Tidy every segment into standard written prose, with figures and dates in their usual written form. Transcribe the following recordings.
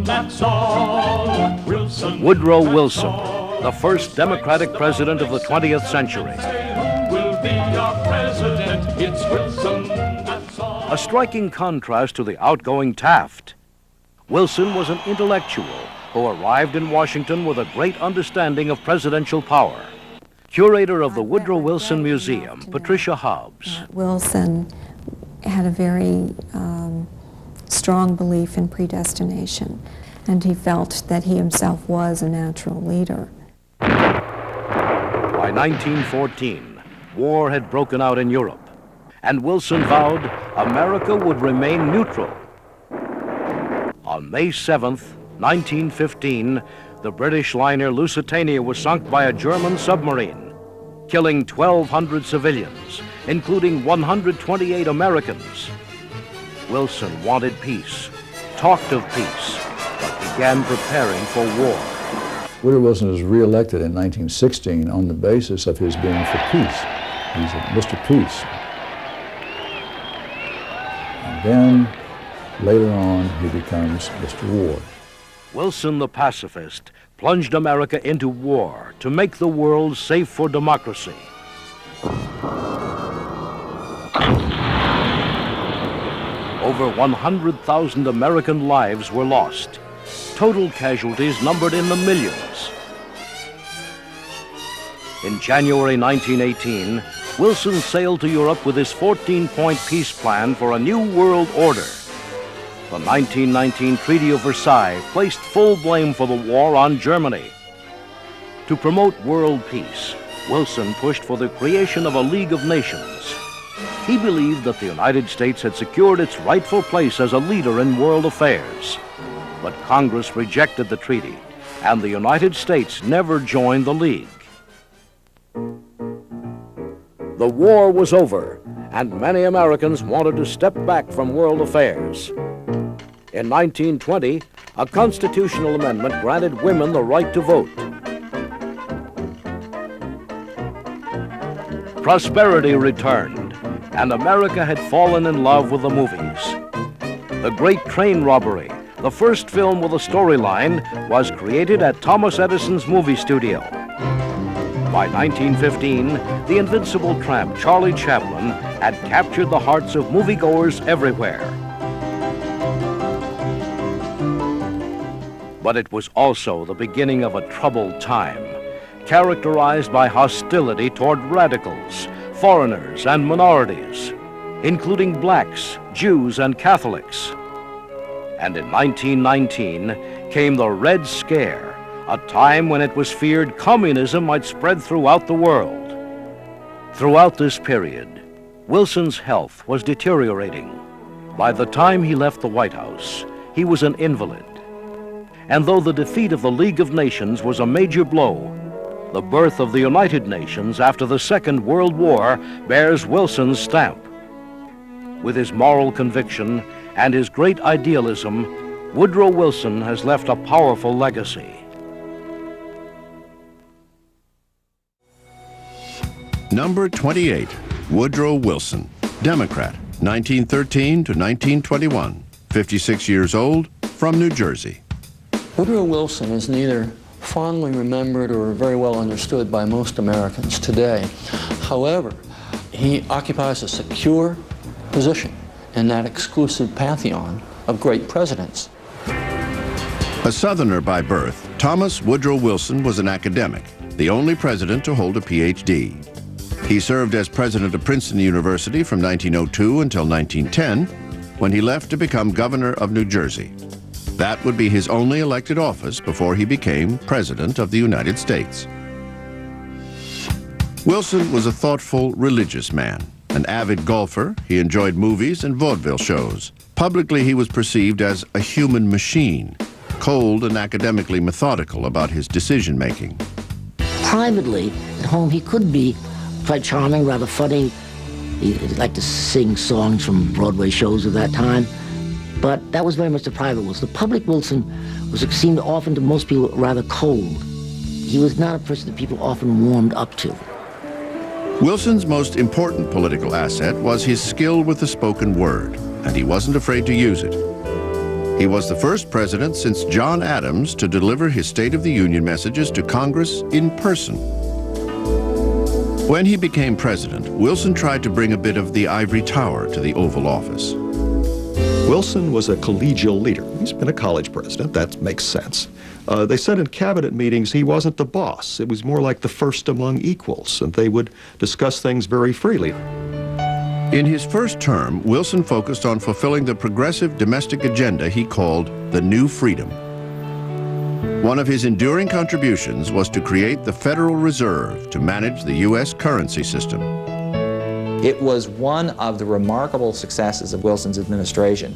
that's all. Wilson. Woodrow Wilson, the first Democratic president of the 20th century. Who will be our president? It's Wilson, that's all. A striking contrast to the outgoing Taft. Wilson was an intellectual who arrived in Washington with a great understanding of presidential power. Curator of the Woodrow Wilson Museum, Patricia Hobbs. Wilson had a very strong belief in predestination, and he felt that he himself was a natural leader. By 1914, war had broken out in Europe, and Wilson vowed America would remain neutral. On May 7th, 1915, the British liner Lusitania was sunk by a German submarine, killing 1,200 civilians, including 128 Americans. Wilson wanted peace, talked of peace, but began preparing for war. Woodrow Wilson was reelected in 1916 on the basis of his being for peace. He's a Mr. Peace. And then, later on, he becomes Mr. War. Wilson the pacifist plunged America into war to make the world safe for democracy. Over 100,000 American lives were lost. Total casualties numbered in the millions. In January 1918, Wilson sailed to Europe with his 14-point peace plan for a new world order. The 1919 Treaty of Versailles placed full blame for the war on Germany. To promote world peace, Wilson pushed for the creation of a League of Nations. He believed that the United States had secured its rightful place as a leader in world affairs. But Congress rejected the treaty, and the United States never joined the League. The war was over, and many Americans wanted to step back from world affairs. In 1920, a constitutional amendment granted women the right to vote. Prosperity returned, and America had fallen in love with the movies. The Great Train Robbery, the first film with a storyline, was created at Thomas Edison's movie studio. By 1915, the invincible tramp Charlie Chaplin had captured the hearts of moviegoers everywhere. But it was also the beginning of a troubled time, characterized by hostility toward radicals, foreigners, and minorities, including blacks, Jews, and Catholics. And in 1919 came the Red Scare, a time when it was feared communism might spread throughout the world. Throughout this period, Wilson's health was deteriorating. By the time he left the White House, he was an invalid. And though the defeat of the League of Nations was a major blow, the birth of the United Nations after the Second World War bears Wilson's stamp. With his moral conviction and his great idealism, Woodrow Wilson has left a powerful legacy. Number 28, Woodrow Wilson, Democrat, 1913 to 1921, 56 years old, from New Jersey. Woodrow Wilson is neither fondly remembered or very well understood by most Americans today. However, he occupies a secure position in that exclusive pantheon of great presidents. A Southerner by birth, Thomas Woodrow Wilson was an academic, the only president to hold a PhD. He served as president of Princeton University from 1902 until 1910, when he left to become governor of New Jersey. That would be his only elected office before he became President of the United States. Wilson was a thoughtful, religious man. An avid golfer, he enjoyed movies and vaudeville shows. Publicly, he was perceived as a human machine, cold and academically methodical about his decision-making. Privately, at home, he could be quite charming, rather funny. He liked to sing songs from Broadway shows of that time. But that was very much the private Wilson. The public Wilson seemed often to most people rather cold. He was not a person that people often warmed up to. Wilson's most important political asset was his skill with the spoken word, and he wasn't afraid to use it. He was the first president since John Adams to deliver his State of the Union messages to Congress in person. When he became president, Wilson tried to bring a bit of the ivory tower to the Oval Office. Wilson was a collegial leader. He's been a college president. That makes sense. They said in cabinet meetings he wasn't the boss. It was more like the first among equals, and they would discuss things very freely. In his first term, Wilson focused on fulfilling the progressive domestic agenda he called the New Freedom. One of his enduring contributions was to create the Federal Reserve to manage the U.S. currency system. It was one of the remarkable successes of Wilson's administration.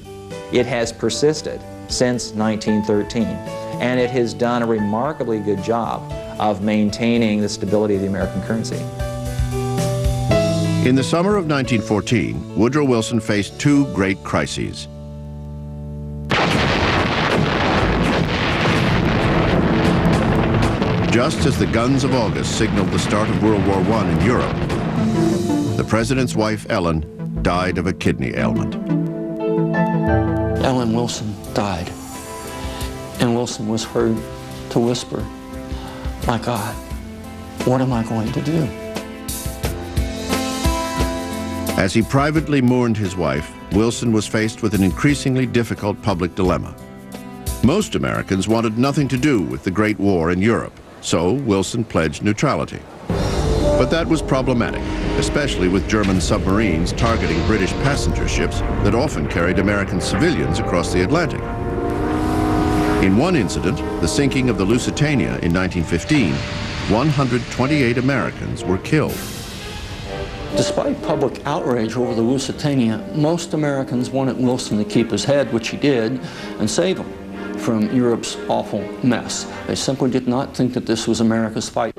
It has persisted since 1913, and it has done a remarkably good job of maintaining the stability of the American currency. In the summer of 1914, Woodrow Wilson faced two great crises. Just as the guns of August signaled the start of World War I in Europe, the president's wife, Ellen, died of a kidney ailment. Ellen Wilson died, and Wilson was heard to whisper, "My God, what am I going to do?" As he privately mourned his wife, Wilson was faced with an increasingly difficult public dilemma. Most Americans wanted nothing to do with the Great War in Europe, so Wilson pledged neutrality. But that was problematic, especially with German submarines targeting British passenger ships that often carried American civilians across the Atlantic. In one incident, the sinking of the Lusitania in 1915, 128 Americans were killed. Despite public outrage over the Lusitania, most Americans wanted Wilson to keep his head, which he did, and save him from Europe's awful mess. They simply did not think that this was America's fight.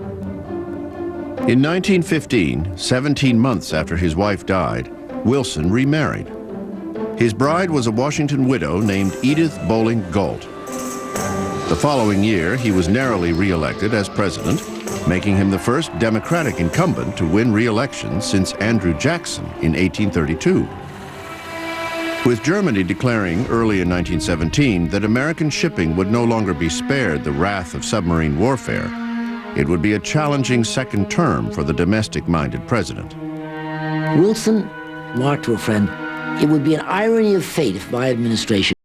In 1915, 17 months after his wife died, Wilson remarried. His bride was a Washington widow named Edith Bowling Galt. The following year, he was narrowly re-elected as president, making him the first Democratic incumbent to win re-election since Andrew Jackson in 1832. With Germany declaring early in 1917 that American shipping would no longer be spared the wrath of submarine warfare, it would be a challenging second term for the domestic-minded president. Wilson remarked to a friend, "It would be an irony of fate if my administration